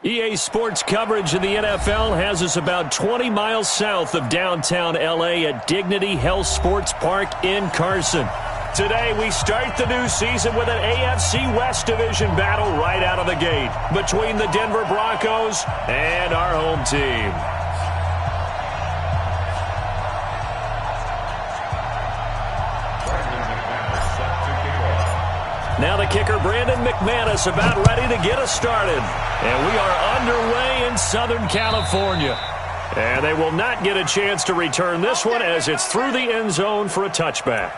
EA Sports coverage of the NFL has us about 20 miles south of downtown L.A. at Dignity Health Sports Park in Carson. Today, we start the new season with an AFC West Division battle right out of the gate between the Denver Broncos and our home team. Now the kicker, Brandon McManus, about ready to get us started. And we are underway in Southern California. And they will not get a chance to return this one as it's through the end zone for a touchback.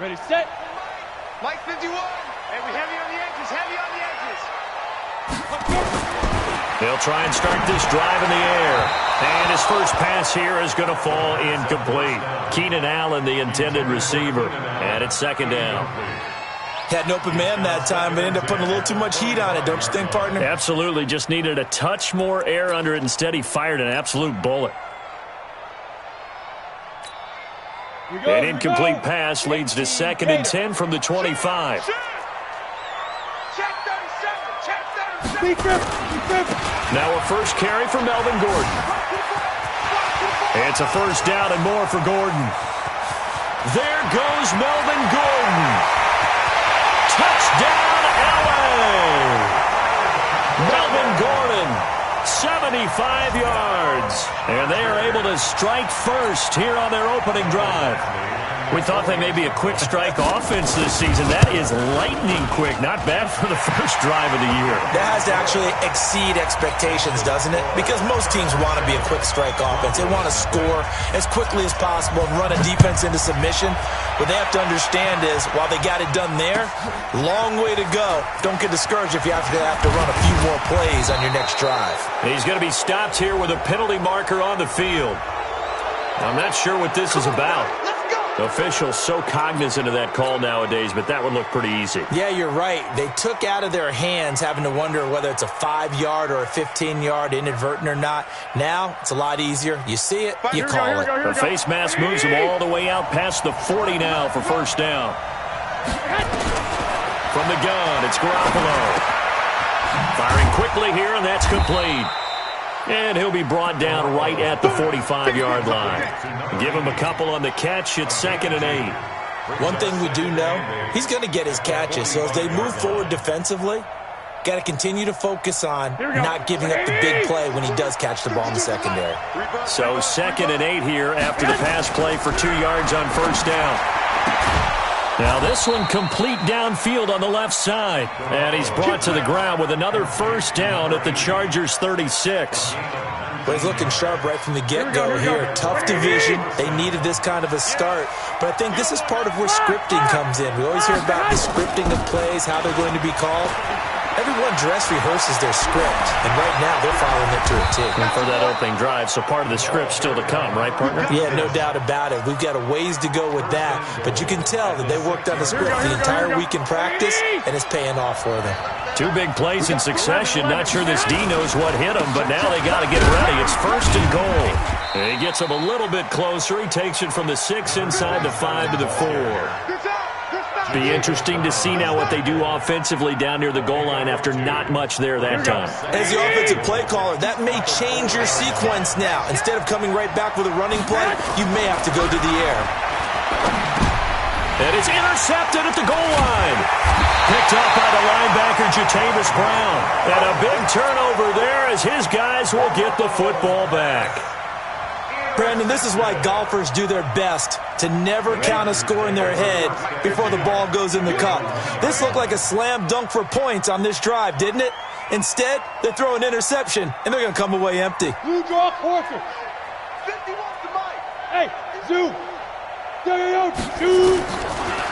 Ready, set. Mike 51. And we heavy on the edges, heavy on the edges. They'll try and start this drive in the air. And his first pass here is going to fall incomplete. Keenan Allen, the intended receiver. And it's second down. Had an open man that time, but ended up putting a little too much heat on it, don't you think, partner? Absolutely. Just needed a touch more air under it. Instead, he fired an absolute bullet. An incomplete pass leads to 2nd and 10 from the 25. Now a first carry for Melvin Gordon. It's a first down and more for Gordon. There goes Melvin Gordon. Touchdown, LA! Melvin Gordon, 75 yards. And they are able to strike first here on their opening drive. We thought they may be a quick strike offense this season. That is lightning quick. Not bad for the first drive of the year. That has to actually exceed expectations, doesn't it? Because most teams want to be a quick strike offense. They want to score as quickly as possible and run a defense into submission. What they have to understand is, while they got it done there, long way to go. Don't get discouraged if you have to run a few more plays on your next drive. He's going to be stopped here with a penalty marker on the field. I'm not sure what this is about. Officials so cognizant of that call nowadays, but that would look pretty easy. Yeah, you're right. They took out of their hands having to wonder whether it's a 5-yard or a 15-yard, inadvertent or not. Now, it's a lot easier. You see it, you call it. The face mask moves them all the way out past the 40 now for first down. From the gun, it's Garoppolo. Firing quickly here, and that's complete. And he'll be brought down right at the 45-yard line. Give him a couple on the catch. It's 2nd and 8. One thing we do know, he's going to get his catches. So as they move forward defensively, got to continue to focus on not giving up the big play when he does catch the ball in the secondary. So 2nd and 8 here after the pass play for 2 yards on first down. Now this one complete downfield on the left side. And he's brought to the ground with another first down at the Chargers' 36. But he's looking sharp right from the get-go here. Tough division. They needed this kind of a start. But I think this is part of where scripting comes in. We always hear about the scripting of plays, how they're going to be called. Everyone dress rehearses their script, and right now they're following it to a T. And for that opening drive, so part of the script still to come, right, partner? Yeah, no doubt about it. We've got a ways to go with that, but you can tell that they worked on the script the entire week in practice, and it's paying off for them. 2 big plays in succession. Not sure this D knows what hit him, but now they got to get ready. It's 1st and goal. And he gets him a little bit closer. He takes it from the 6 inside the 5 to the 4. Be interesting to see now what they do offensively down near the goal line after not much there that time. As the offensive play caller, that may change your sequence now. Instead of coming right back with a running play, you may have to go to the air. And it's intercepted at the goal line. Picked up by the linebacker, Jatavis Brown. And a big turnover there as his guys will get the football back. Brandon, this is why golfers do their best to never count a score in their head before the ball goes in the cup. This looked like a slam dunk for points on this drive, didn't it? Instead, they throw an interception, and they're going to come away empty. Blue draw quarter. 51 to Mike. Hey, zoom. Zoom.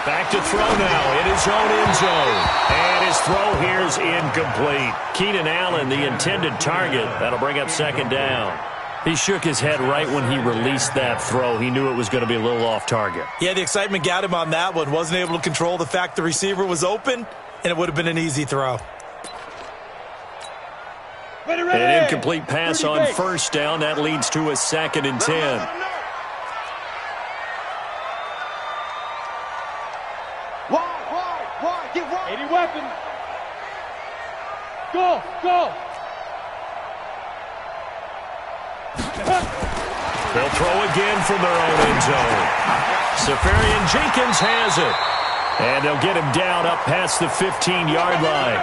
Back to throw now in his own end zone. And his throw here's incomplete. Keenan Allen, the intended target. That'll bring up 2nd down. He shook his head right when he released that throw. He knew it was going to be a little off target. Yeah, the excitement got him on that one. Wasn't able to control the fact the receiver was open, and it would have been an easy throw. An incomplete pass on first down. That leads to a 2nd and 10. Go, go. They'll throw again from their own end zone. Safarian Jenkins has it. And they'll get him down up past the 15-yard line.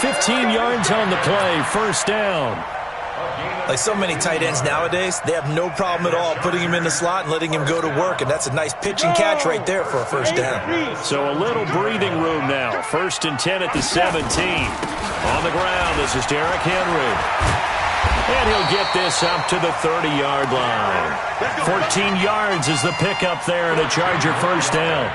15 yards on the play, first down. Like so many tight ends nowadays, they have no problem at all putting him in the slot and letting him go to work, and that's a nice pitch and catch right there for a first down. So a little breathing room now. 1st and 10 at the 17. On the ground, this is Derrick Henry. And he'll get this up to the 30-yard line. 14 yards is the pickup there, and a Charger first down.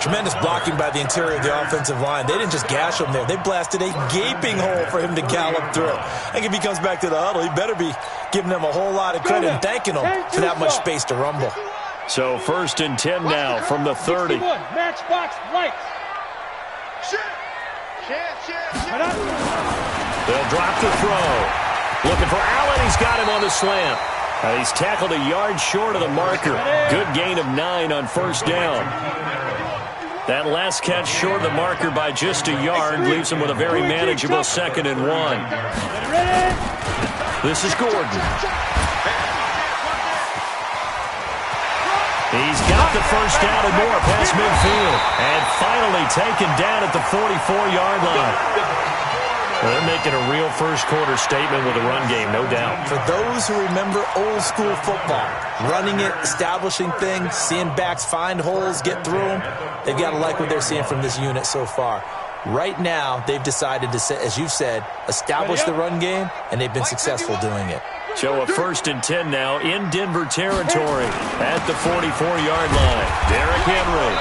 Tremendous blocking by the interior of the offensive line. They didn't just gash him there. They blasted a gaping hole for him to gallop through. I think if he comes back to the huddle, he better be giving them a whole lot of credit and thanking them for that much space to rumble. So 1st and 10 now from the 30. Matchbox right. They'll drop the throw. Looking for Allen. He's got him on the slant. He's tackled a yard short of the marker. Good gain of 9 on first down. That last catch short of the marker by just a yard leaves him with a very manageable 2nd and 1. This is Gordon. He's got the first down and more past midfield. And finally taken down at the 44-yard line. Well, they're making a real first-quarter statement with a run game, no doubt. For those who remember old-school football, running it, establishing things, seeing backs find holes, get through them, they've got to like what they're seeing from this unit so far. Right now, they've decided to, as you've said, establish the run game, and they've been successful doing it. So a 1st and 10 now in Denver territory at the 44-yard line. Derrick Henry.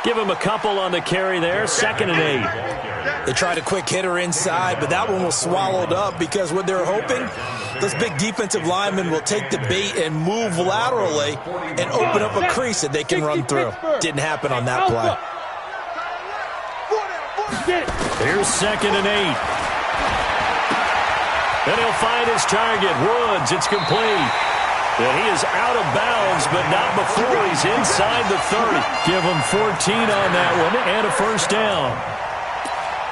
Give him a couple on the carry there. 2nd and 8. They tried a quick hitter inside, but that one was swallowed up because what they're hoping, those big defensive linemen will take the bait and move laterally and open up a crease that they can run through. Didn't happen on that play. Here's 2nd and 8. And he'll find his target. Woods, it's complete. And he is out of bounds, but not before he's inside the 30. Give him 14 on that one and a first down.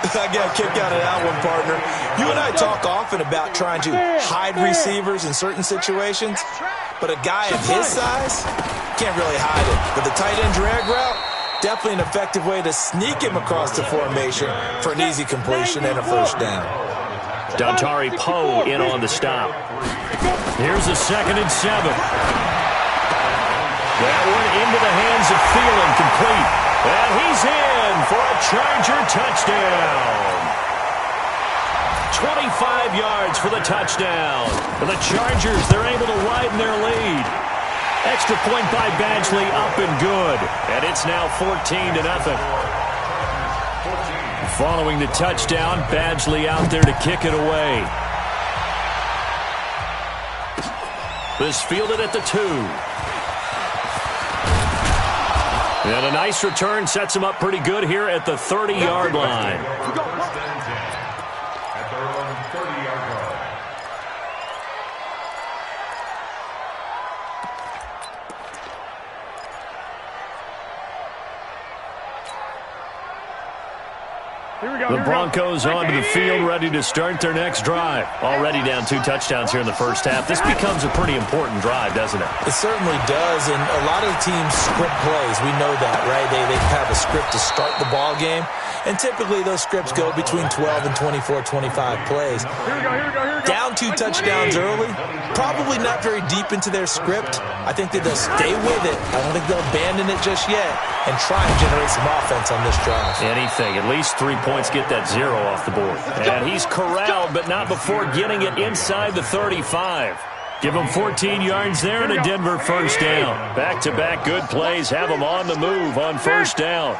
I got a kick out of that one, partner. You and I talk often about trying to hide receivers in certain situations, but a guy of his size can't really hide it. But the tight end drag route, definitely an effective way to sneak him across the formation for an easy completion and a first down. Dontari Poe in on the stop. Here's a 2nd and 7. That one into the hands of Thielen, complete. And he's in for a Charger touchdown. 25 yards for the touchdown. For the Chargers, they're able to widen their lead. Extra point by Badgley, up and good. And it's now 14-0. Following the touchdown, Badgley out there to kick it away. This fielded at the 2. And a nice return sets him up pretty good here at the 30-yard line. The Broncos onto the field, ready to start their next drive. Already down 2 touchdowns here in the first half. This becomes a pretty important drive, doesn't it? It certainly does, and a lot of the teams script plays. We know that, right? They have a script to start the ball game, and typically those scripts go between 12 and 24, 25 plays. Down 2 touchdowns early, probably not very deep into their script. I think that they'll stay with it. I don't think they'll abandon it just yet and try and generate some offense on this drive. Anything, at least 3 points, get that 0 off the board. And he's corralled, but not before getting it inside the 35. Give him 14 yards there and a Denver first down. Back-to-back good plays have him on the move on first down.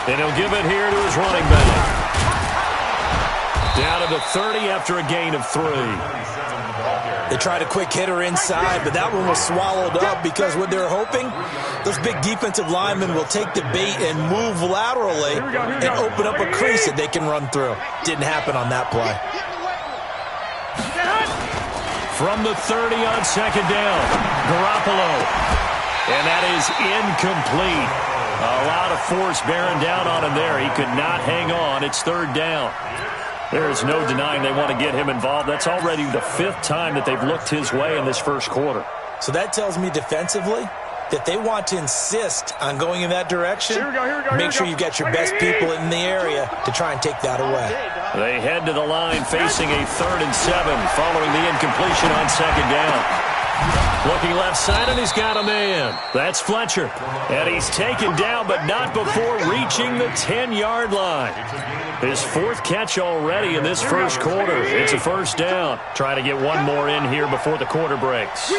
And he'll give it here to his running back. Down to the 30 after a gain of 3. They tried a quick hitter inside, but that one was swallowed up because what they're hoping, those big defensive linemen will take the bait and move laterally and open up a crease that they can run through. Didn't happen on that play. From the 30 on 2nd down, Garoppolo. And that is incomplete. A lot of force bearing down on him there. He could not hang on. It's third down. There is no denying they want to get him involved. That's already the 5th time that they've looked his way in this first quarter. So that tells me defensively that they want to insist on going in that direction. Make sure you've got your best people in the area to try and take that away. They head to the line facing a 3rd and 7 following the incompletion on 2nd down. Looking left side, and he's got a man. That's Fletcher. And he's taken down, but not before reaching the 10-yard line. His 4th catch already in this first quarter. It's a first down. Trying to get one more in here before the quarter breaks.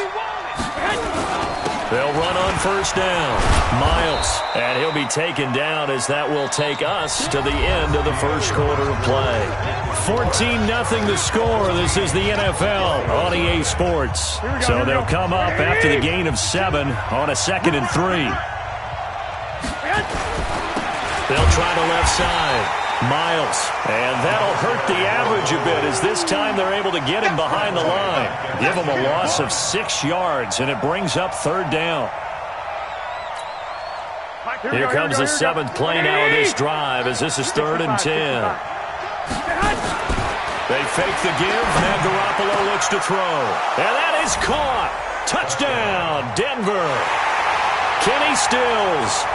They'll run on first down. Miles. And he'll be taken down as that will take us to the end of the first quarter of play. 14-0 the score. This is the NFL on EA Sports. So they'll come up after the gain of 7 on a 2nd and 3. They'll try the left side. Miles. And that'll hurt the average a bit as this time they're able to get him behind the line. Give him a loss of 6 yards, and it brings up 3rd down. Here comes the 7th play now of this drive as this is 3rd and 10. They fake the give. Now Garoppolo looks to throw. And that is caught. Touchdown, Denver. Kenny Stills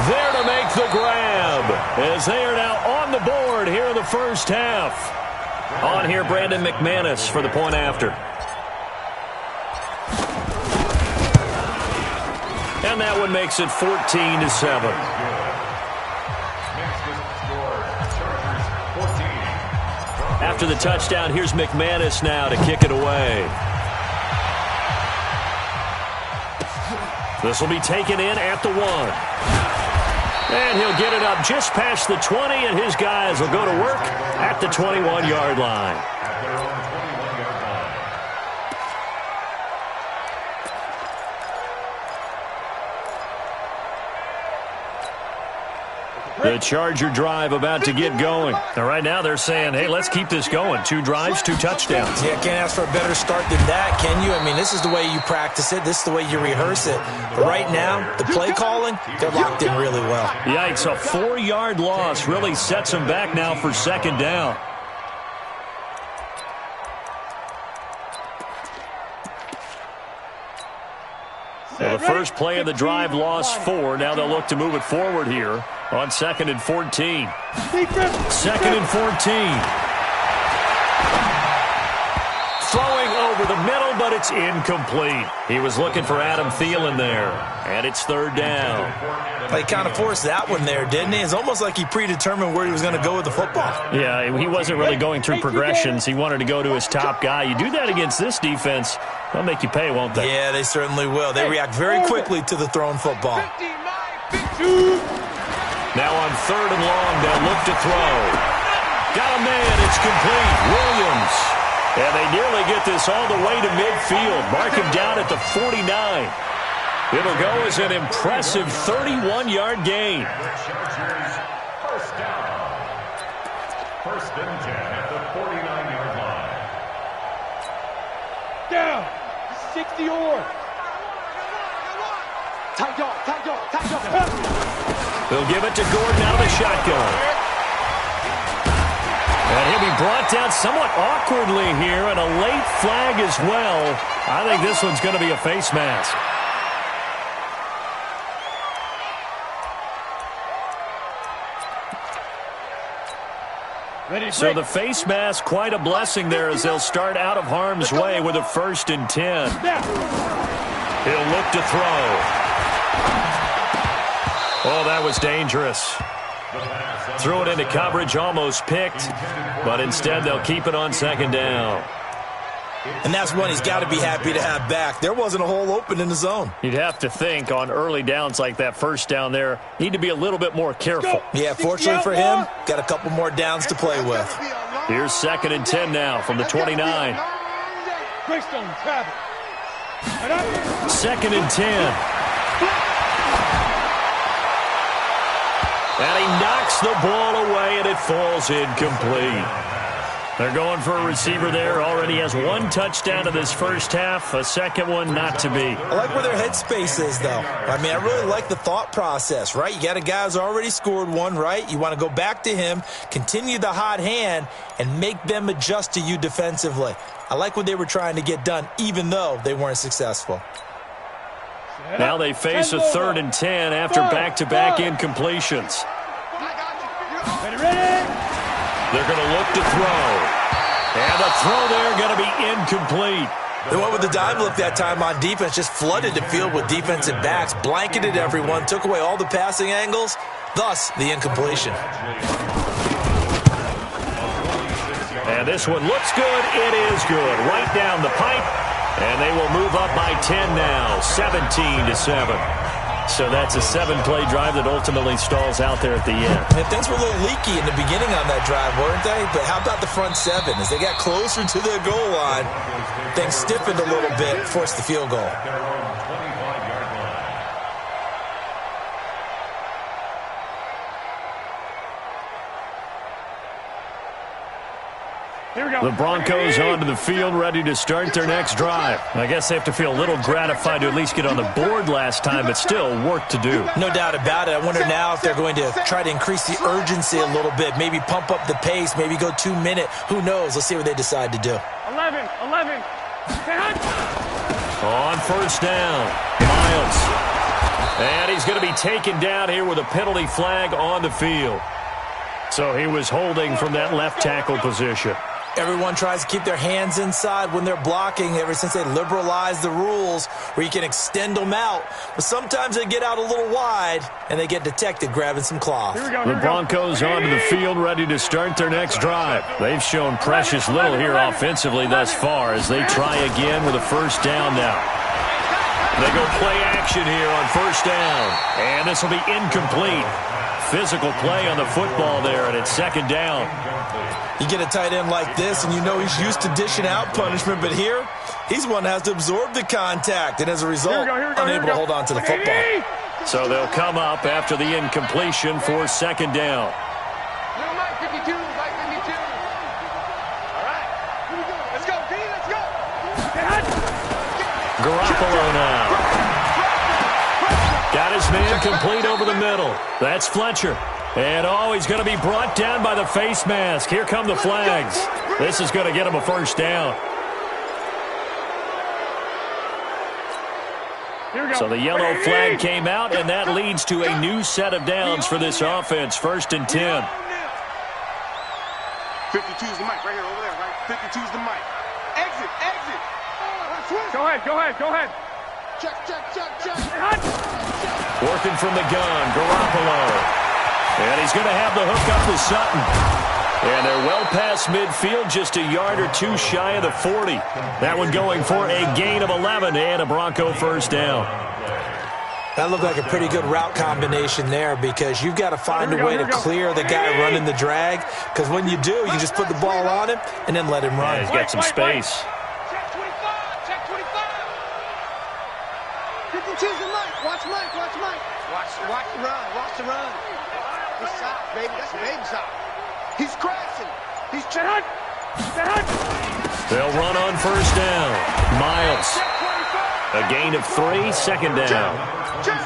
there to make the grab as they are now on the board here in the first half. On here, Brandon McManus for the point after. And that one makes it 14-7. After the touchdown, here's McManus now to kick it away. This will be taken in at the 1. And he'll get it up just past the 20, and his guys will go to work at the 21-yard line. The Charger drive about to get going. And right now they're saying, hey, let's keep this going. 2 drives, 2 touchdowns. Yeah, can't ask for a better start than that, can you? I mean, this is the way you practice it. This is the way you rehearse it. But right now, the play calling, they're locked in really well. Yikes, a 4-yard loss really sets them back now for 2nd down. So the first play of the drive lost 4. Now they'll look to move it forward here on 2nd and 14. 2nd and 14. Throwing over the middle, but it's incomplete. He was looking for Adam Thielen there. And it's 3rd down. He kind of forced that one there, didn't he? It's almost like he predetermined where he was going to go with the football. Yeah, he wasn't really going through progressions. He wanted to go to his top guy. You do that against this defense, they'll make you pay, won't they? Yeah, they certainly will. They react very quickly to the thrown football. Now on 3rd and long, they'll look to throw. Got a man, it's complete. Williams. And they nearly get this all the way to midfield. Mark him down at the 49. It'll go as an impressive 31-yard gain. First down. 1st and 10 at the 49-yard line. Down. 60 or. Tight dog. They'll give it to Gordon out of the shotgun. And he'll be brought down somewhat awkwardly here, and a late flag as well. I think this one's going to be a face mask. So the face mask, quite a blessing there as they'll start out of harm's way with a 1st and 10. He'll look to throw. Oh, that was dangerous. Threw it into coverage, almost picked, but instead they'll keep it on 2nd down. And that's one he's got to be happy to have back. There wasn't a hole open in the zone. You'd have to think on early downs like that 1st down there, need to be a little bit more careful. Yeah, fortunately for him, got a couple more downs to play with. Here's 2nd and 10 now from the 29. 2nd and 10. And he knocks the ball away, and it falls incomplete. They're going for a receiver there. Already has one touchdown in this first half. A second one not to be. I like where their headspace is, though. I mean, I really like the thought process, right? You got a guy who's already scored one, right? You want to go back to him, continue the hot hand, and make them adjust to you defensively. I like what they were trying to get done, even though they weren't successful. Now they face a 3rd and 10 after back-to-back incompletions. They're going to look to throw. And the throw there going to be incomplete. They went with the dime look that time on defense, just flooded the field with defensive backs, blanketed everyone, took away all the passing angles, thus the incompletion. And this one looks good. It is good. Right down the pipe. And they will move up by 10 now, 17-7. So that's a 7-play drive that ultimately stalls out there at the end. And things were a little leaky in the beginning on that drive, weren't they? But how about the front 7? As they got closer to their goal line, things stiffened a little bit, forced the field goal. The Broncos onto the field, ready to start their next drive. I guess they have to feel a little gratified to at least get on the board last time, but still work to do. No doubt about it. I wonder now if they're going to try to increase the urgency a little bit, maybe pump up the pace, maybe go 2-minute. Who knows? Let's see what they decide to do. 11. On first down, Miles. And he's going to be taken down here with a penalty flag on the field. So he was holding from that left tackle position. Everyone tries to keep their hands inside when they're blocking ever since they liberalized the rules where you can extend them out. But sometimes they get out a little wide and they get detected grabbing some cloth. The Broncos onto the field ready to start their next drive. They've shown precious little here offensively thus far as they try again with a first down now. They go play action here on first down. And this will be incomplete. Physical play on the football there, and it's second down. You get a tight end like this, and you know he's used to dishing out punishment, but here, he's one that has to absorb the contact, and as a result, unable to hold on to the football. So they'll come up after the incompletion for second down. Mike 52, Mike 52. All right, here we go. Let's go, D, let's go. Garoppolo now. Got his man complete over the middle. That's Fletcher. And, he's going to be brought down by the face mask. Here come the flags. This is going to get him a first down. So the yellow flag came out, and that leads to a new set of downs for this offense. First and 10. 52's the mic right here, over there, right? 52's the mic. Exit. Go ahead. Check. Working from the gun, Garoppolo. And he's going to have the hook up with Sutton. And they're well past midfield, just a yard or two shy of the 40. That one going for a gain of 11 and a Bronco first down. That looked like a pretty good route combination there because you've got to find a way to clear the guy running the drag. Because when you do, you just put the ball on him and then let him run. Yeah, he's got some space. Check 25. 52's the mic. Watch Mike. Watch the run. He's soft, baby. That's a baby soft. He's crashing. He's trying. They'll run on first down. Miles. A gain of 3, second down.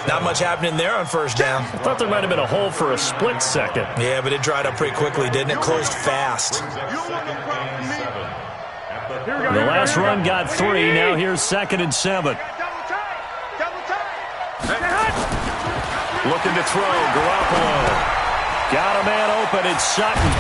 Not much happening there on first down. I thought there might have been a hole for a split second. Yeah, but it dried up pretty quickly, didn't it? Closed fast. The last run got 3. Now here's second and 7. Looking to throw. Garoppolo. Got a man open. It's Sutton.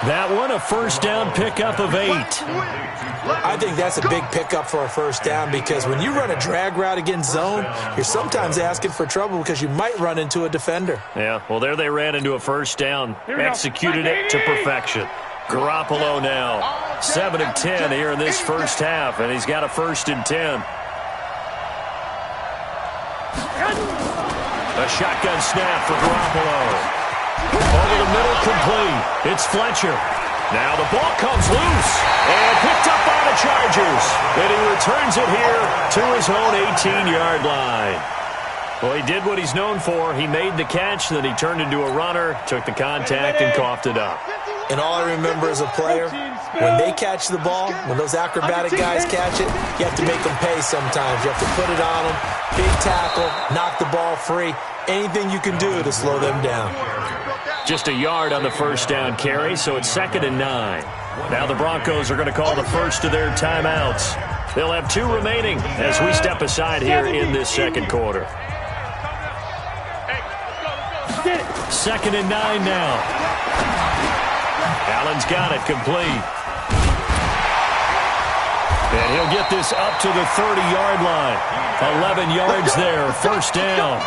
That one, a first down pickup of 8. I think that's a big pickup for a first down because when you run a drag route against zone, you're sometimes asking for trouble because you might run into a defender. Yeah, well, there they ran into a first down. Executed it to perfection. Garoppolo now, 7 of 10 here in this first half, and he's got a first and 10. A shotgun snap for Garoppolo. Over the middle, complete. It's Fletcher. Now the ball comes loose and picked up by the Chargers. And he returns it here to his own 18-yard line. Well, he did what he's known for. He made the catch, then he turned into a runner, took the contact, and coughed it up. And all I remember as a player, when they catch the ball, when those acrobatic guys catch it, you have to make them pay sometimes. You have to put it on them, big tackle, knock the ball free, anything you can do to slow them down. Just a yard on the first down carry, so it's 2nd and 9. Now the Broncos are going to call the first of their timeouts. They'll have 2 remaining as we step aside here in this second quarter. 2nd and 9 now. Allen's got it complete. And he'll get this up to the 30-yard line. 11 yards there, first down.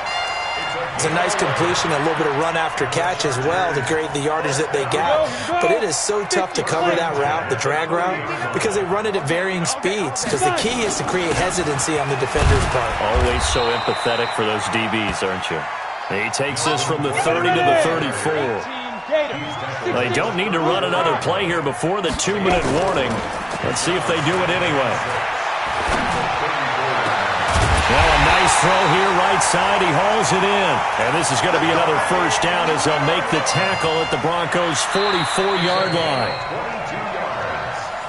It's a nice completion, a little bit of run after catch as well to create the yardage that they got. But it is so tough to cover that route, the drag route, because they run it at varying speeds. Because the key is to create hesitancy on the defender's part. Always so empathetic for those DBs, aren't you? He takes this from the 30 to the 34. They don't need to run another play here before the 2-minute warning. Let's see if they do it anyway. Well, a nice throw here, right side. He hauls it in. And this is going to be another first down as they'll make the tackle at the Broncos' 44-yard line.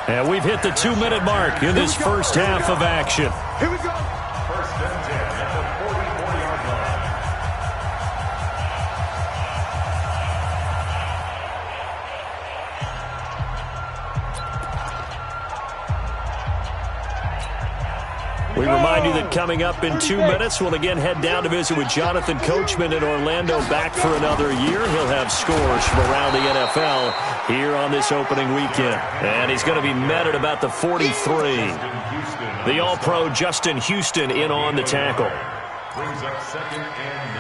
And we've hit the 2-minute mark in this first half of action. Here we go. First and 10 at the 44-yard line. We remind you that coming up in 2 minutes, we'll again head down to visit with Jonathan Coachman in Orlando, back for another year. He'll have scores from around the NFL here on this opening weekend. And he's going to be met at about the 43. The All-Pro Justin Houston in on the tackle. Brings up 2nd and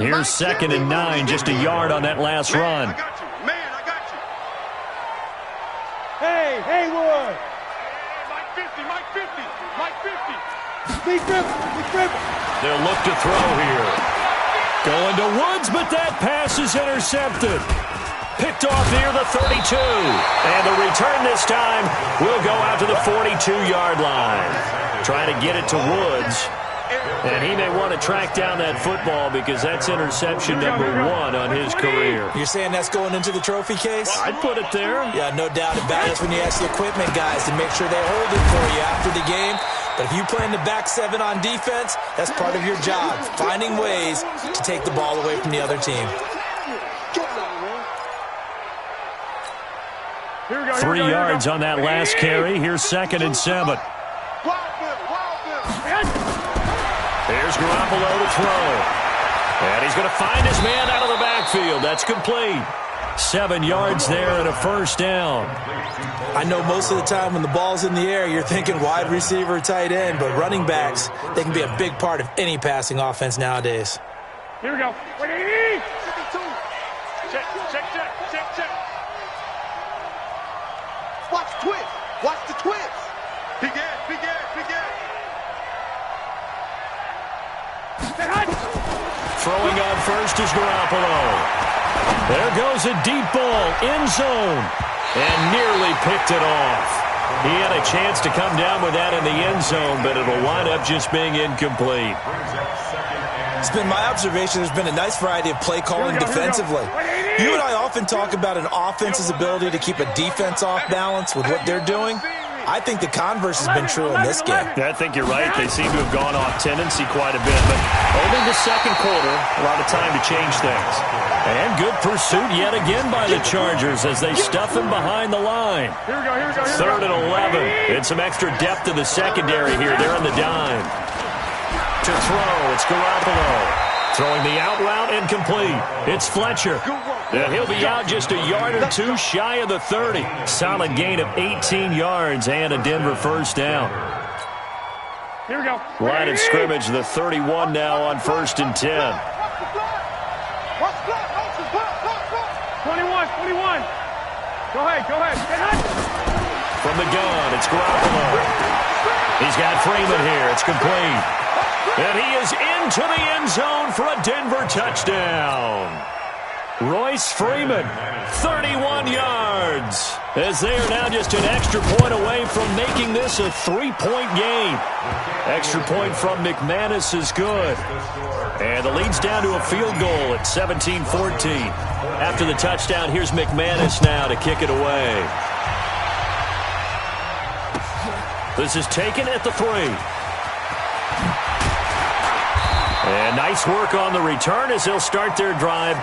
9. Here's 2nd and 9, just a yard on that last run. I got you. Man, I got you. Hey, Haywood. Mike 50, Mike 50, Mike 50. Big grip. They'll look to throw here. Going to Woods, but that pass is intercepted. Picked off near the 32. And the return this time will go out to the 42-yard line. Trying to get it to Woods. And he may want to track down that football because that's interception number 1 on his career. You're saying that's going into the trophy case? I'd put it there. Yeah, no doubt about it. That's when you ask the equipment guys to make sure they hold it for you after the game. But if you play in the back 7 on defense, that's part of your job, finding ways to take the ball away from the other team. 3 yards on that last carry. Here's 2nd and 7. Here's Garoppolo to throw. And he's going to find his man out of the backfield. That's complete. 7 yards there and a first down. I know most of the time when the ball's in the air, you're thinking wide receiver, tight end, but running backs, they can be a big part of any passing offense nowadays. Here we go. Check. Watch the twist. Watch the twist. Big ass. Throwing on first is Garoppolo. There goes a deep ball, end zone, and nearly picked it off. He had a chance to come down with that in the end zone, but it'll wind up just being incomplete. It's been my observation there's been a nice variety of play calling defensively. You and I often talk about an offense's ability to keep a defense off balance with what they're doing. I think the converse has been true in this game. Yeah, I think you're right. They seem to have gone off tendency quite a bit, but only the second quarter, a lot of time to change things. And good pursuit yet again by the Chargers as they stuff him behind the line. Here we go. 3rd and 11. And some extra depth in the secondary here. They're on the dime. To throw, it's Garoppolo. Throwing the out route incomplete. It's Fletcher. And he'll be out just a yard or 2 shy of the 30. Solid gain of 18 yards and a Denver first down. Here we go. Line of scrimmage, the 31 now on 1st and 10. Watch the block. 21. Go ahead. From the gun, it's Garoppolo. He's got Freeman here. It's complete. And he is into the end zone for a Denver touchdown. Royce Freeman, 31 yards, as they are now just an extra point away from making this a 3-point game. Extra point from McManus is good. And the lead's down to a field goal at 17-14. After the touchdown, here's McManus now to kick it away. This is taken at the 3. And nice work on the return as they'll start their drive.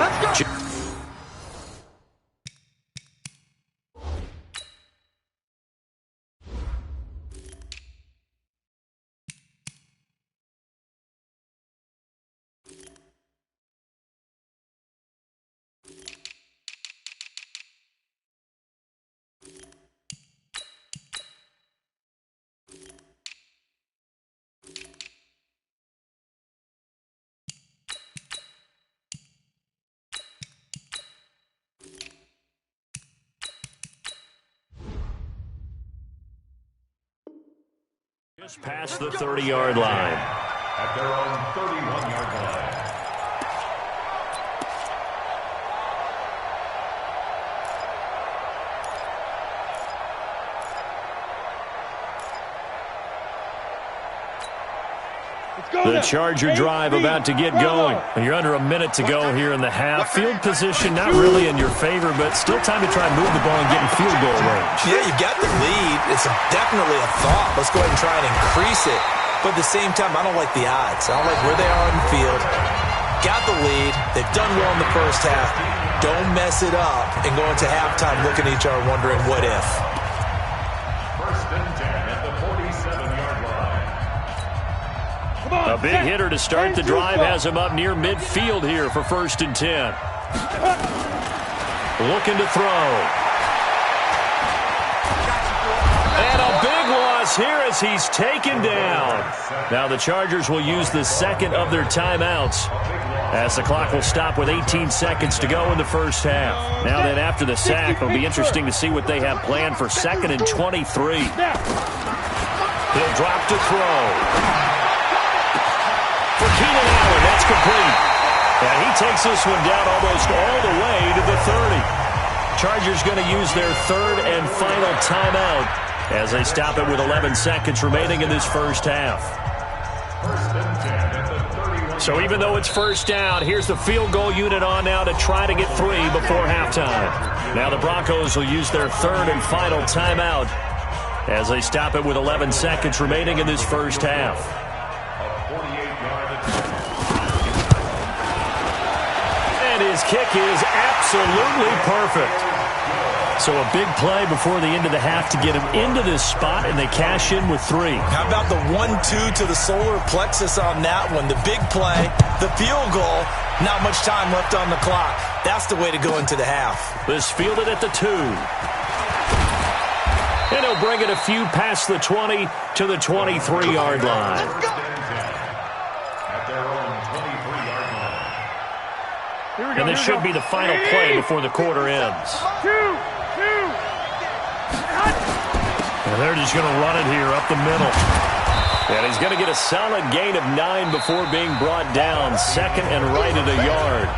Just past the 30-yard line. At their own 31-yard line. The Charger drive about to get going. You're under a minute to go here in the half. Field position not really in your favor, but still time to try and move the ball and get in field goal range. Yeah, you've got the lead. It's definitely a thought. Let's go ahead and try and increase it. But at the same time, I don't like the odds. I don't like where they are on the field. Got the lead. They've done well in the first half. Don't mess it up and go into halftime looking at each other wondering what if. First and 10 at the 47-yard line. A big hitter to start the drive has him up near midfield here for first and 10. Looking to throw. And a big loss here as he's taken down. Now the Chargers will use the second of their timeouts as the clock will stop with 18 seconds to go in the first half. Now then, after the sack, it'll be interesting to see what they have planned for second and 23. He'll drop to throw. For Keenan Allen, that's complete. And he takes this one down almost all the way to the 30. Chargers going to use their third and final timeout as they stop it with 11 seconds remaining in this first half. So even though it's first down, here's the field goal unit on now to try to get 3 before halftime. Now the Broncos will use their third and final timeout as they stop it with 11 seconds remaining in this first half. His kick is absolutely perfect. So a big play before the end of the half to get him into this spot, and they cash in with 3. How about the 1-2 to the solar plexus on that one? The big play, the field goal, not much time left on the clock. That's the way to go into the half. This fielded at the 2. And he'll bring it a few past the 20 to the 23-yard line. And this should be the final play before the quarter ends. And they're just going to run it here up the middle. And he's going to get a solid gain of 9 before being brought down. Second and right at a yard.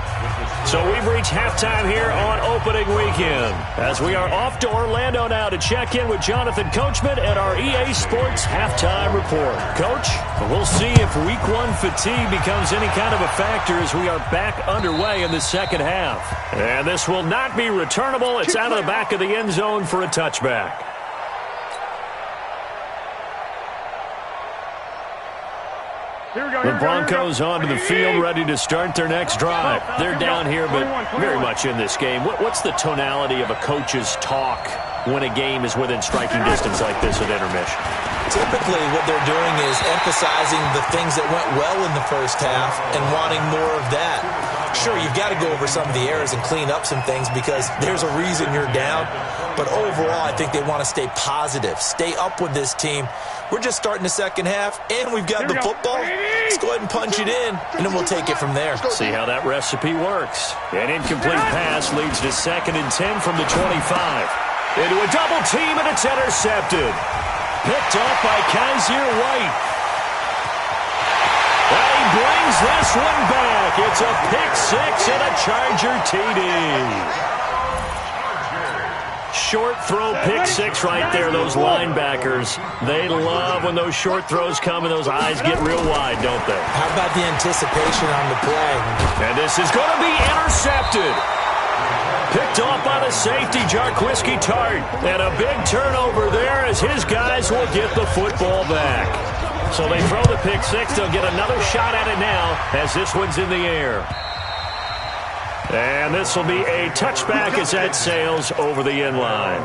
So we've reached halftime here on opening weekend, as we are off to Orlando now to check in with Jonathan Coachman at our EA Sports Halftime Report. Coach, we'll see if Week 1 fatigue becomes any kind of a factor as we are back underway in the second half. And this will not be returnable. It's out of the back of the end zone for a touchback. The Broncos onto the field, ready to start their next drive. They're down here, but very much in this game. What's the tonality of a coach's talk when a game is within striking distance like this at intermission? Typically, what they're doing is emphasizing the things that went well in the first half and wanting more of that. Sure, you've got to go over some of the errors and clean up some things because there's a reason you're down. But overall, I think they want to stay positive, stay up with this team. We're just starting the second half, and we've got the football. Let's go ahead and punch it in, and then we'll take it from there. See how that recipe works. An incomplete pass leads to second and 10 from the 25. Into a double team, and it's intercepted. Picked off by Kaiser White. And he brings this one back. It's a pick six and a Charger TD. Short throw pick six right there, those linebackers. They love when those short throws come and those eyes get real wide, don't they? How about the anticipation on the play? And this is going to be intercepted. Picked off by the safety, Jarquiski Tart. And a big turnover there as his guys will get the football back. So they throw the pick six. They'll get another shot at it now as this one's in the air. And this will be a touchback as that sails over the end line.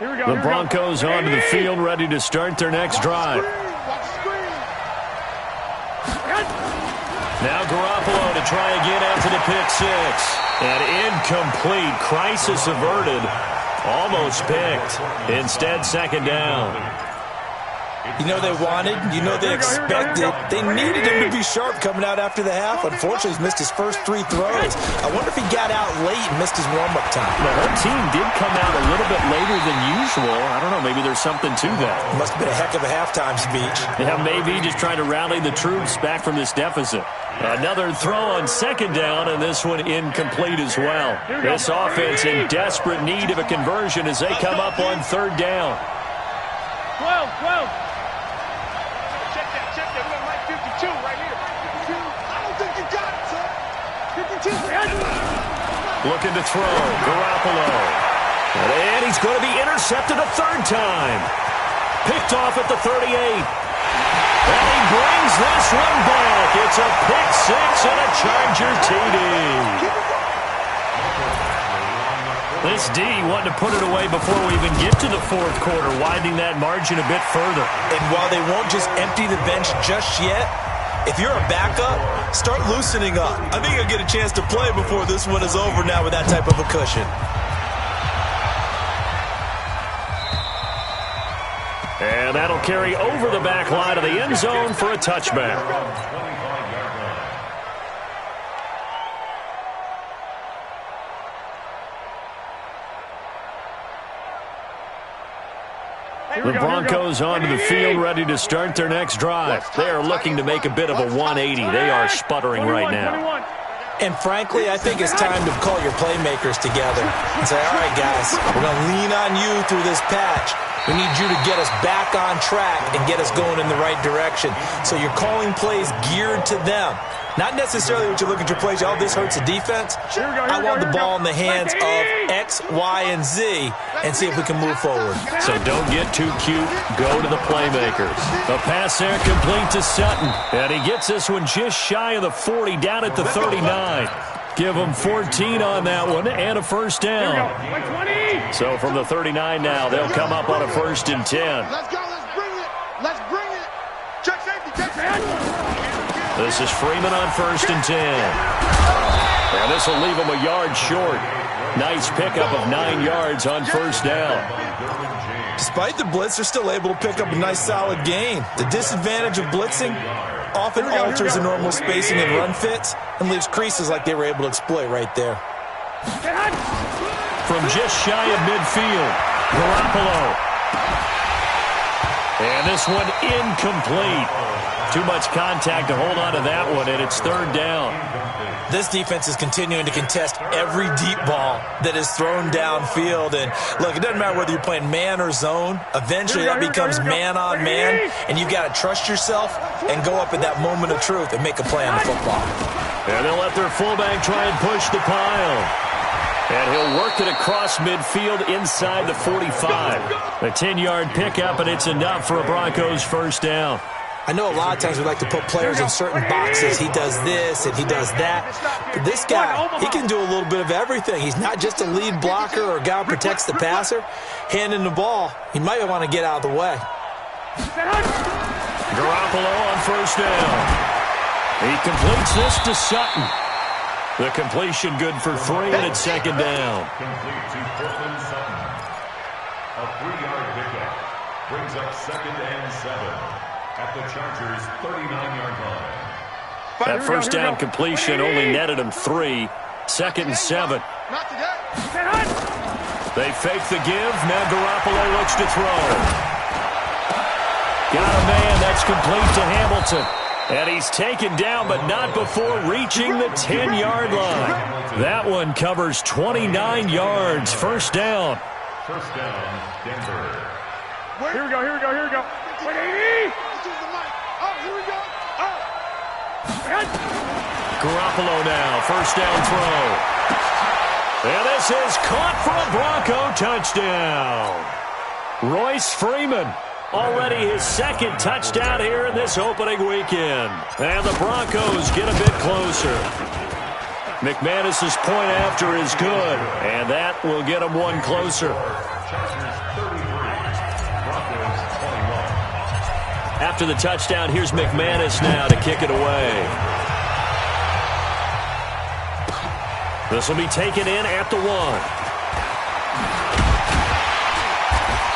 The Broncos onto the field, ready to start their next drive. Now Garoppolo to try again after the pick six. And incomplete. Crisis averted. Almost picked. Instead, second down. You know they wanted, you know they expected. They needed him to be sharp coming out after the half. Unfortunately, he's missed his first 3 throws. I wonder if he got out late and missed his warm-up time. The whole team did come out a little bit later than usual. I don't know, maybe there's something to that. Must have been a heck of a halftime speech. Yeah, maybe just trying to rally the troops back from this deficit. Another throw on second down, and this one incomplete as well. This offense in desperate need of a conversion as they come up on third down. 12. Check that. We got Mike 52 right here. 52. I don't think you got it, sir. 52. Looking to throw. Garoppolo. And he's going to be intercepted a third time. Picked off at the 38. And he brings this one back. It's a pick six and a Charger TD. This D wanting to put it away before we even get to the fourth quarter, widening that margin a bit further. And while they won't just empty the bench just yet, if you're a backup, start loosening up. I think you'll get a chance to play before this one is over now with that type of a cushion. And that'll carry over the back line of the end zone for a touchback. The Broncos onto the field, ready to start their next drive. They are looking to make a bit of a 180. They are sputtering right now. And frankly, I think it's time to call your playmakers together and say, all right, guys, we're going to lean on you through this patch. We need you to get us back on track and get us going in the right direction. So you're calling plays geared to them. Not necessarily what you look at your plays, oh, this hurts the defense. I want the ball in the hands of X, Y, and Z and see if we can move forward. So don't get too cute. Go to the playmakers. The pass there complete to Sutton. And he gets this one just shy of the 40, down at the 39. Give them 14 on that one and a first down. So from the 39 now, they'll come up on a 1st and 10. Let's go. Let's bring it. Check safety. This is Freeman on 1st and 10. And this will leave him a yard short. Nice pickup of 9 yards on 1st down. Despite the blitz, they're still able to pick up a nice solid gain. The disadvantage of blitzing often alters the normal spacing and run fits and leaves creases like they were able to exploit right there. From just shy of midfield, Garoppolo. And this one incomplete. Too much contact to hold on to that one, and it's 3rd down. This defense is continuing to contest every deep ball that is thrown downfield. And look, it doesn't matter whether you're playing man or zone. Eventually that becomes man on man, and you've got to trust yourself and go up at that moment of truth and make a play on the football. And they'll let their fullback try and push the pile. And he'll work it across midfield inside the 45. A 10-yard pickup, and it's enough for a Broncos 1st down. I know a lot of times we like to put players in certain boxes. He does this and he does that. But this guy, he can do a little bit of everything. He's not just a lead blocker or a guy who protects the passer. Handing the ball, he might want to get out of the way. Garoppolo on 1st down. He completes this to Sutton. The completion good for 3, and it's 2nd down. Complete to Cortland Sutton. A 3-yard pickup brings up 2nd and 7 at the Chargers' 39-yard line. That 1st down completion only netted him 3. 2nd and 7. They fake the give. Now Garoppolo looks to throw. Got a man. That's complete to Hamilton. And he's taken down, but not before reaching the 10-yard line. That one covers 29 yards. First down. First down, Denver. Here we go. Here we go. 180. Oh, here we go. Garoppolo now. First down throw. And this is caught for a Bronco touchdown. Royce Freeman, already his second touchdown here in this opening weekend. And the Broncos get a bit closer. McManus's point after is good, and that will get them one closer. Chargers 33, Broncos 21. After the touchdown, here's McManus now to kick it away. This will be taken in at the 1.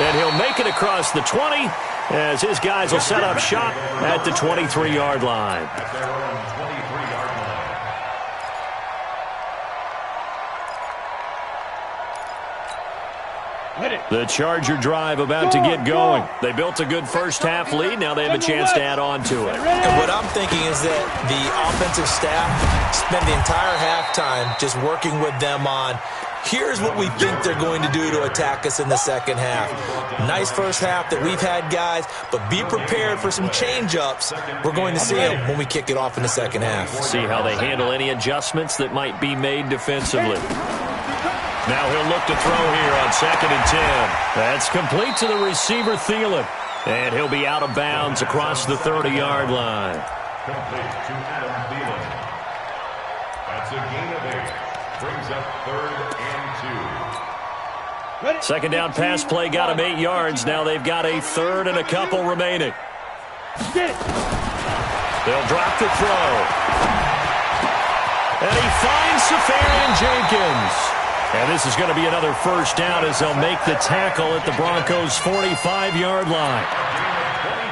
And he'll make it across the 20 as his guys will set up shop at the 23-yard line. At their own 23-yard line. The Charger drive about to get going. They built a good first-half lead. Now they have a chance to add on to it. And what I'm thinking is that the offensive staff spend the entire halftime just working with them on, here's what we think they're going to do to attack us in the second half. Nice first half that we've had, guys, but be prepared for some change-ups. We're going to see them when we kick it off in the second half. See how they handle any adjustments that might be made defensively. Now he'll look to throw here on 2nd and 10. That's complete to the receiver, Thielen. And he'll be out of bounds across the 30-yard line. Complete to Adam Thielen. That's a gain of 8. Brings up 3rd and 2. Second down pass play got him 8 yards. Now they've got a 3rd and a couple remaining. They'll drop the throw. And he finds Safarian Jenkins. And this is going to be another first down as they'll make the tackle at the Broncos' 45-yard line.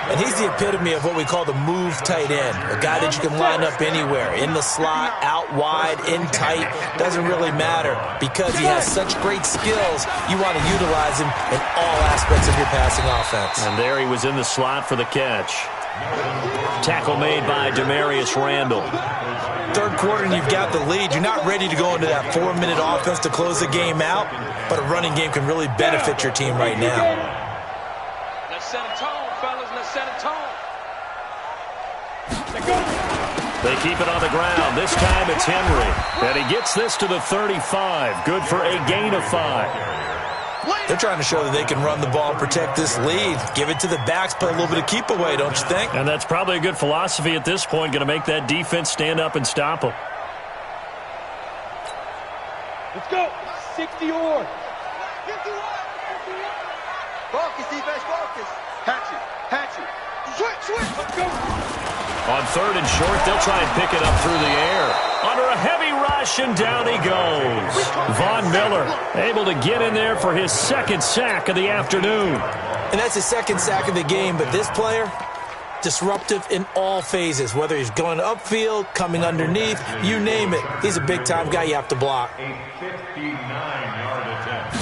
And he's the epitome of what we call the move tight end, a guy that you can line up anywhere, in the slot, out wide, in tight, doesn't really matter because he has such great skills. You want to utilize him in all aspects of your passing offense. And there he was in the slot for the catch. Tackle made by Demarius Randall. Third quarter and you've got the lead. You're not ready to go into that 4-minute offense to close the game out, but a running game can really benefit your team right now. Let's set a tone, fellas. Let's set a tone. They keep it on the ground. This time it's Henry. And he gets this to the 35. Good for a gain of 5. They're trying to show that they can run the ball, protect this lead, give it to the backs, play a little bit of keep away, don't you think? And that's probably a good philosophy at this point, going to make that defense stand up and stop them. Let's go. 60-yard. Focus, defense, focus. Hatch it. Switch. Let's go. On 3rd and short, they'll try and pick it up through the air. Under a heavy rush, and down he goes. Von Miller able to get in there for his 2nd sack of the afternoon. And that's his 2nd sack of the game, but this player, disruptive in all phases, whether he's going upfield, coming underneath, you name it. He's a big-time guy you have to block. A 59-yard attempt.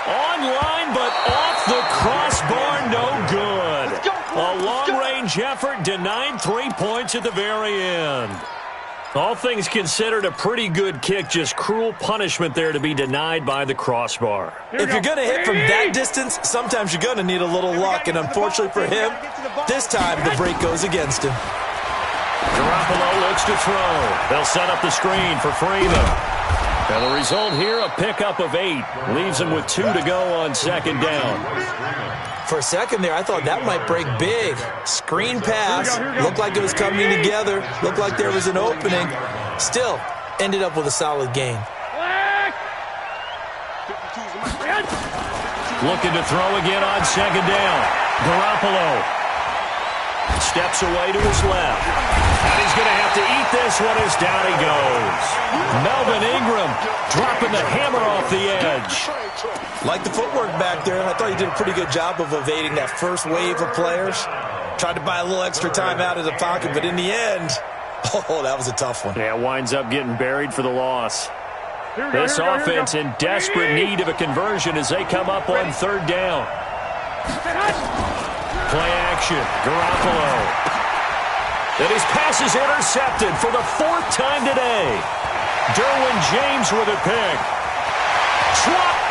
Online, but off the crossbar, no good. A long-range effort denied 3 points at the very end. All things considered, a pretty good kick, just cruel punishment there to be denied by the crossbar. If you're going to hit from that distance, sometimes you're going to need a little luck, and unfortunately for him, this time the break goes against him. Garoppolo looks to throw. They'll set up the screen for Freeman. And the result here, a pickup of 8. Leaves him with 2 to go on 2nd down. For a second there, I thought that might break big. Screen pass. Looked like it was coming together. Looked like there was an opening. Still, ended up with a solid gain. Looking to throw again on 2nd down. Garoppolo steps away to his left. And he's going to have to eat this one as down he goes. Melvin Ingram dropping the hammer off the edge. Like the footwork back there, I thought he did a pretty good job of evading that first wave of players. Tried to buy a little extra time out of the pocket, but in the end, Oh, that was a tough one. Yeah, winds up getting buried for the loss. This offense in desperate need of a conversion as they come up on third down. Play action. Garoppolo. And his pass is intercepted for the 4th time today. Derwin James with a pick.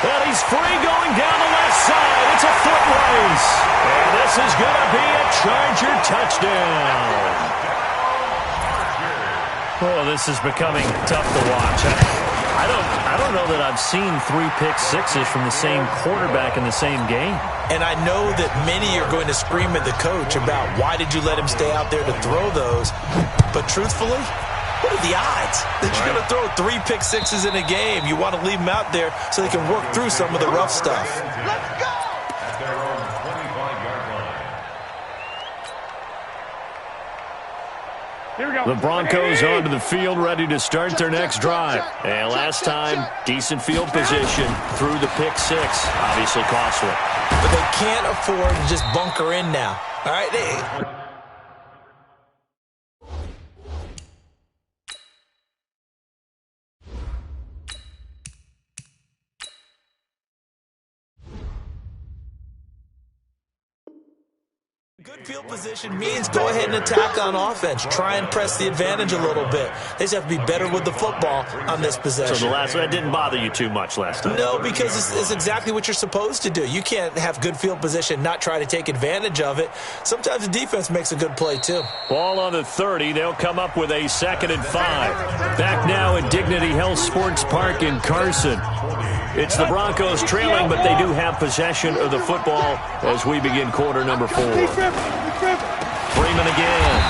And he's free going down the left side. It's a foot race. And this is going to be a Charger touchdown. Oh, this is becoming tough to watch. I don't know that I've seen 3 pick sixes from the same quarterback in the same game. And I know that many are going to scream at the coach about why did you let him stay out there to throw those. But truthfully, what are the odds that you're going to throw 3 pick sixes in a game? You want to leave them out there so they can work through some of the rough stuff. Let's go! At their own 25-yard line. Here we go. The Broncos onto the field, ready to start their next drive. And last time, decent field position through the pick 6. Obviously costly. But they can't afford to just bunker in now. All right? Good field position means go ahead and attack on offense. Try and press the advantage a little bit. They just have to be better with the football on this possession. So the last one didn't bother you too much last time? No, because it's exactly what you're supposed to do. You can't have good field position, not try to take advantage of it. Sometimes the defense makes a good play, too. Ball on the 30. They'll come up with a 2nd and 5. Back now at Dignity Health Sports Park in Carson. It's the Broncos trailing, but they do have possession of the football as we begin quarter number 4. Freeman again.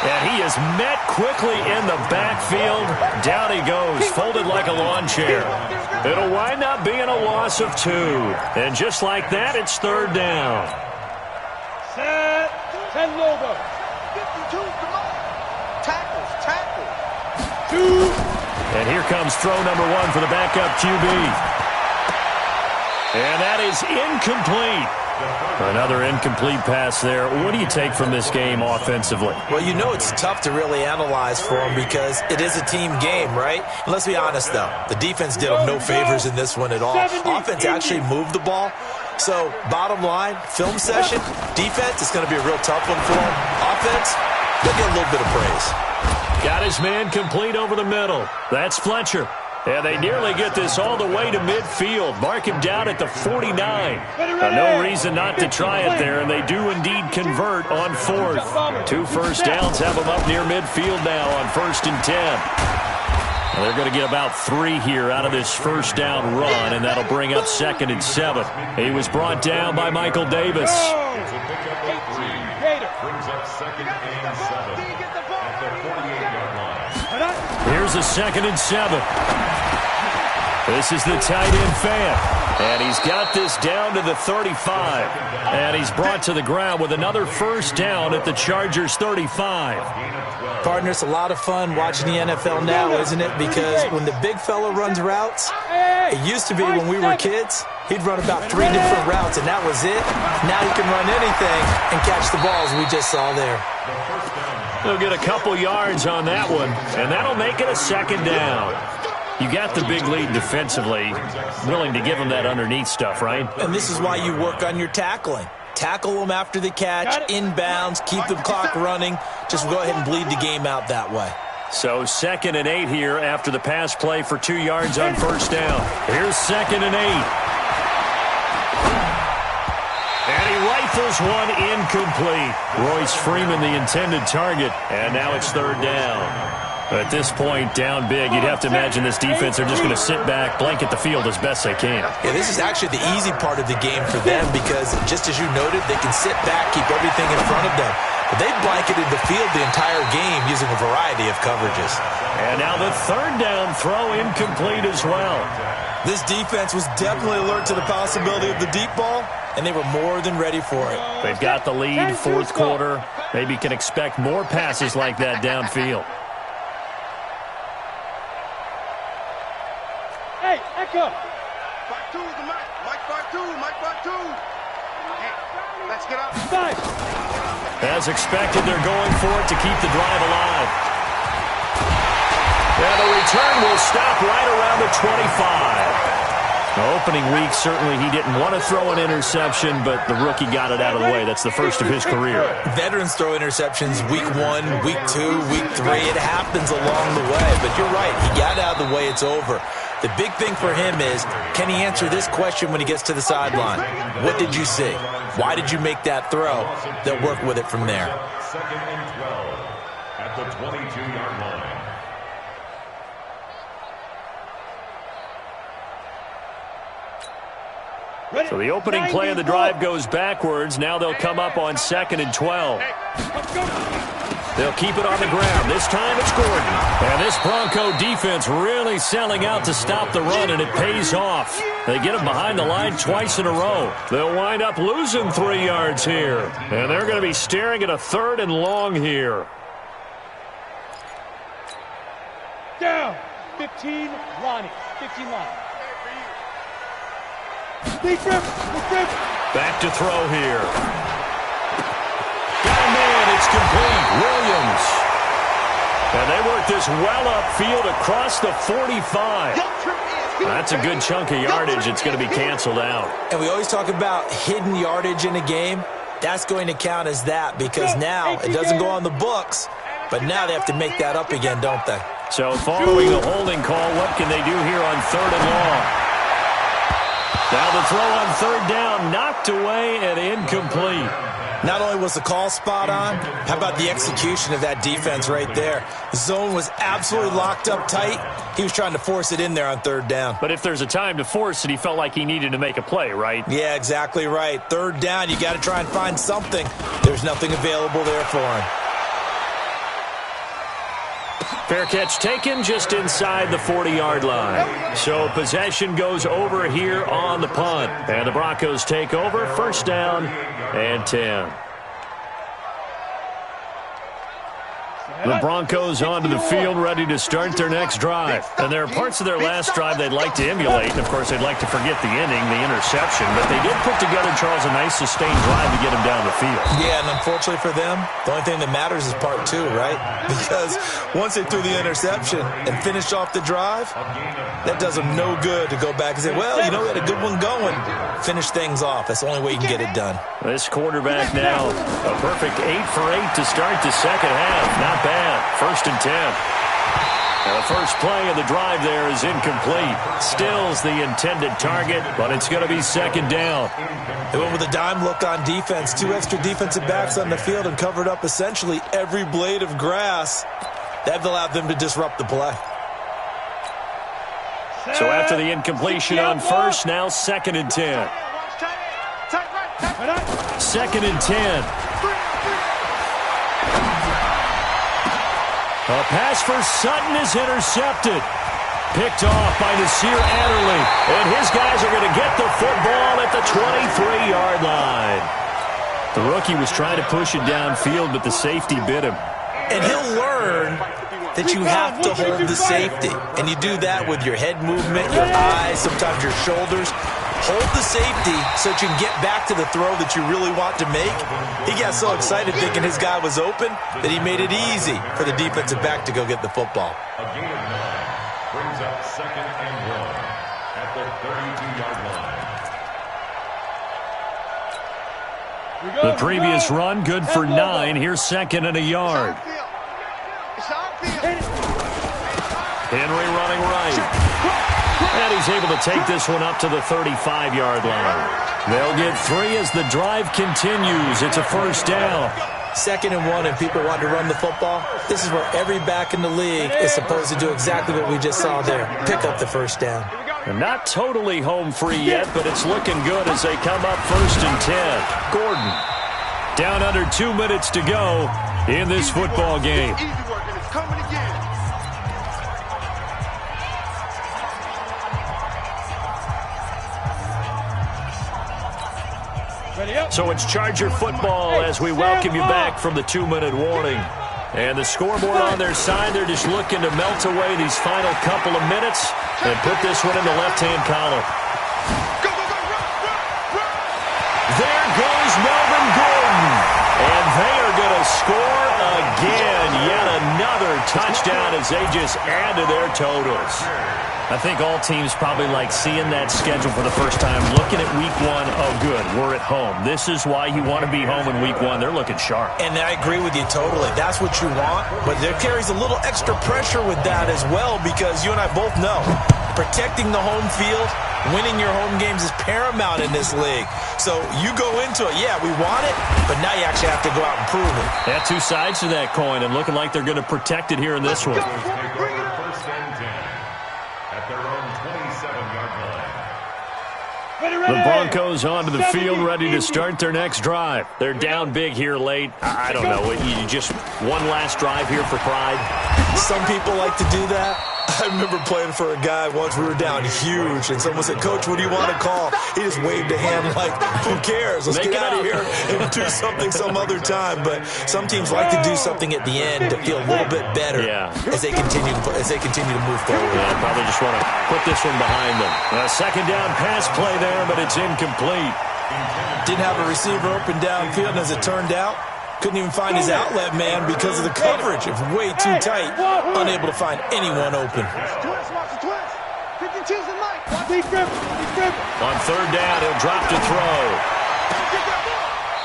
And he is met quickly in the backfield. Down he goes, folded like a lawn chair. It'll wind up being a loss of 2. And just like that, it's 3rd down. Set. 10 over. 52, come on. Tackles. 2. And here comes throw number 1 for the backup QB. And that is incomplete. Another incomplete pass there. What do you take from this game offensively? Well, you know it's tough to really analyze for them because it is a team game, right? And let's be honest, though. The defense did them no favors in this one at all. Offense actually moved the ball. So, bottom line, film session, defense, it's going to be a real tough one for them. Offense, they'll get a little bit of praise. Got his man complete over the middle. That's Fletcher. And they nearly get this all the way to midfield. Mark him down at the 49. No reason not to try it there, and they do indeed convert on 4th. 2 first downs have them up near midfield now on 1st and 10. Well, they're going to get about 3 here out of this first down run, and that'll bring up 2nd and 7. He was brought down by Michael Davis. It's a pickup of 3. Brings up 2nd and 7 at the 48-yard line. Here's a 2nd and 7. This is the tight end fan. And he's got this down to the 35. And he's brought to the ground with another first down at the Chargers 35. Partner, it's a lot of fun watching the NFL now, isn't it? Because when the big fella runs routes, it used to be when we were kids, he'd run about 3 different routes, and that was it. Now he can run anything and catch the balls we just saw there. They'll get a couple yards on that one, and that'll make it a 2nd down. You got the big lead defensively, willing to give them that underneath stuff, right? And this is why you work on your tackling. Tackle them after the catch, inbounds, keep the clock running. Just go ahead and bleed the game out that way. So 2nd and 8 here after the pass play for 2 yards on first down. Here's 2nd and 8. And he rifles one incomplete. Royce Freeman, the intended target, and now it's 3rd down. At this point, down big, you'd have to imagine this defense are just going to sit back, blanket the field as best they can. Yeah, this is actually the easy part of the game for them because, just as you noted, they can sit back, keep everything in front of them. But they've blanketed the field the entire game using a variety of coverages. And now the 3rd down throw incomplete as well. This defense was definitely alert to the possibility of the deep ball, and they were more than ready for it. They've got the lead, 4th quarter. Maybe can expect more passes like that downfield. Hey, Echo. 5-2 is the mic. Mike 5-2. Mike 5-2. Hey, let's get up. 5. As expected, they're going for it to keep the drive alive. And the return will stop right around the 25. The opening week, certainly he didn't want to throw an interception, but the rookie got it out of the way. That's the first of his career. Veterans throw interceptions week 1, week 2, week 3. It happens along the way, but you're right. He got out of the way. It's over. The big thing for him is, can he answer this question when he gets to the sideline? What did you see? Why did you make that throw? They'll work with it from there. 2nd and 12 at the 22-yard line. So the opening play of the drive goes backwards. Now they'll come up on 2nd and 12. They'll keep it on the ground. This time it's Gordon. And this Bronco defense really selling out to stop the run, and it pays off. They get him behind the line twice in a row. They'll wind up losing 3 yards here. And they're going to be staring at a 3rd and long here. Down. 15, Lonnie. 15, Lonnie. Back to throw here. Got a man. It's complete. Williams. And they work this well upfield across the 45. That's a good chunk of yardage. It's going to be canceled out. And we always talk about hidden yardage in a game. That's going to count as that because now it doesn't go on the books, but now they have to make that up again, don't they? So following the holding call, what can they do here on 3rd and long? Now the throw on 3rd down, knocked away and incomplete. Not only was the call spot on, how about the execution of that defense right there? The zone was absolutely locked up tight. He was trying to force it in there on 3rd down. But if there's a time to force it, he felt like he needed to make a play, right? Yeah, exactly right. 3rd down, you got to try and find something. There's nothing available there for him. Fair catch taken just inside the 40-yard line. So possession goes over here on the punt. And the Broncos take over, 1st down and 10. The Broncos onto the field, ready to start their next drive. And there are parts of their last drive they'd like to emulate. And, of course, they'd like to forget the inning, the interception. But they did put together, Charles, a nice sustained drive to get them down the field. Yeah, and unfortunately for them, the only thing that matters is part 2, right? Because once they threw the interception and finished off the drive, that does them no good to go back and say, well, you know, we had a good one going. Finish things off. That's the only way you can get it done. This quarterback now, a perfect 8 for 8 to start the second half. Not bad. 1st and 10. Now the first play of the drive there is incomplete. Stills the intended target, but it's going to be 2nd down. They went with a dime look on defense. 2 extra defensive backs on the field and covered up essentially every blade of grass. That allowed them to disrupt the play. So after the incompletion on 1st, now 2nd and 10. 2nd and 10. A pass for Sutton is intercepted. Picked off by Nasir Adderley. And his guys are going to get the football at the 23-yard line. The rookie was trying to push it downfield, but the safety bit him. And he'll learn that you have to hold the safety. And you do that with your head movement, your eyes, sometimes your shoulders. Hold the safety so that you can get back to the throw that you really want to make. He got so excited thinking his guy was open that he made it easy for the defensive back to go get the football. A gain of 9 brings up 2nd and 1 at the 32-yard line. The previous run, good for 9. Here's 2nd and a yard. Henry running right. And he's able to take this one up to the 35-yard line. They'll get 3 as the drive continues. It's a 1st down. 2nd and 1 and people want to run the football. This is where every back in the league is supposed to do exactly what we just saw there. Pick up the 1st down. And not totally home free yet, but it's looking good as they come up 1st and 10. Gordon down under 2 minutes to go in this football game. So it's Charger football as we welcome you back from the 2-minute warning. And the scoreboard on their side, they're just looking to melt away these final couple of minutes and put this one in the left-hand column. There goes Melvin Gordon. And they are going to score again. Yet another touchdown as they just add to their totals. I think all teams probably like seeing that schedule for the first time, looking at week one. Oh, good, we're at home. This is why you want to be home in week one. They're looking sharp. And I agree with you totally. That's what you want, but there carries a little extra pressure with that as well, because you and I both know protecting the home field, winning your home games is paramount in this league. So you go into it, yeah, we want it, but now you actually have to go out and prove it. Yeah, two sides to that coin, and looking like they're going to protect it here in this one. First and 10 at their own 27-yard line. The Broncos onto the field, ready to start their next drive. They're down big here late. I don't know. You just one last drive here for pride. Some people like to do that. I remember playing for a guy once. We were down huge, and someone said, "Coach, what do you want to call?" He just waved a hand like, "Who cares? Let's get out of here and do something some other time." But some teams like to do something at the end to feel a little bit better as they continue to move forward. Yeah, probably just want to put this one behind them. A second down pass play there, but it's incomplete. Didn't have a receiver open downfield, and as it turned out, couldn't even find his outlet man because of the coverage. It's way too tight. Unable to find anyone open. On third down, he'll drop to throw.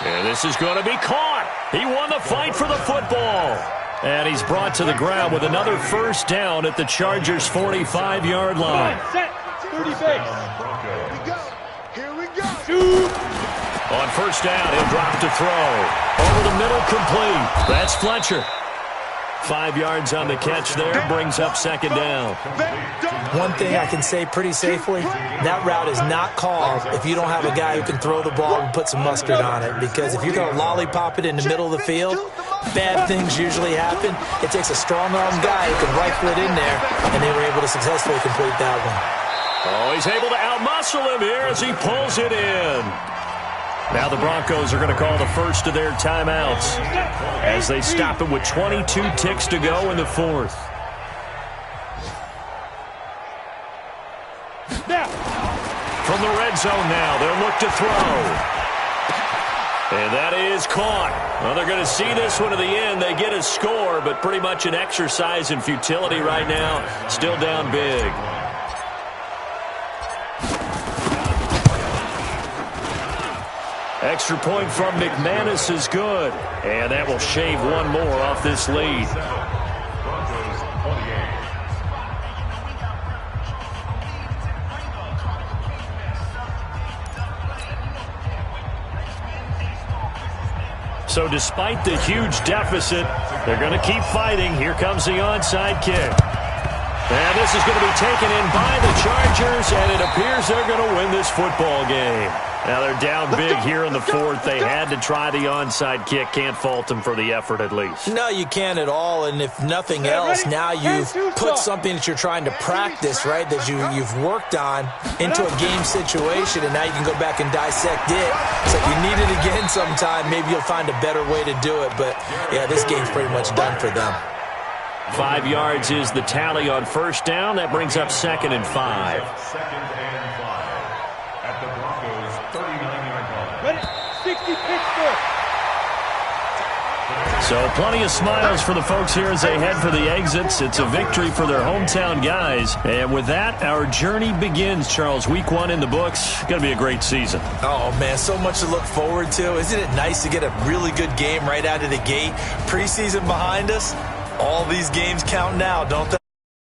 And this is going to be caught. He won the fight for the football. And he's brought to the ground with another first down at the Chargers' 45-yard line. Set. 30 base. Here we go. Shoot. On first down, he'll drop to throw. Over the middle, complete. That's Fletcher. 5 yards on the catch there, brings up second down. One thing I can say pretty safely, that route is not called if you don't have a guy who can throw the ball and put some mustard on it. Because if you're going to lollipop it in the middle of the field, bad things usually happen. It takes a strong-armed guy who can rifle it in there, and they were able to successfully complete that one. Oh, he's able to outmuscle him here as he pulls it in. Now the Broncos are going to call the first of their timeouts as they stop it with 22 ticks to go in the fourth. From the red zone now, they'll look to throw. And that is caught. Well, they're going to see this one to the end. They get a score, but pretty much an exercise in futility right now. Still down big. Extra point from McManus is good. And that will shave one more off this lead. Broncos 28. So despite the huge deficit, they're going to keep fighting. Here comes the onside kick. And this is going to be taken in by the Chargers, and it appears they're going to win this football game. Now they're down big here in the fourth. They had to try the onside kick. Can't fault them for the effort at least. No, you can't at all. And if nothing else, now you've put something that you're trying to practice, right, that you've worked on into a game situation, and now you can go back and dissect it. So if you need it again sometime, maybe you'll find a better way to do it. But, yeah, this game's pretty much done for them. 5 yards is the tally on first down. That brings up second and 5. Second and 5 at the Broncos 39-yard line. Ready? 60 Pittsburgh. So plenty of smiles for the folks here as they head for the exits. It's a victory for their hometown guys. And with that, our journey begins, Charles. Week 1 in the books. Going to be a great season. Oh, man, so much to look forward to. Isn't it nice to get a really good game right out of the gate? Preseason behind us. All these games count now, don't they?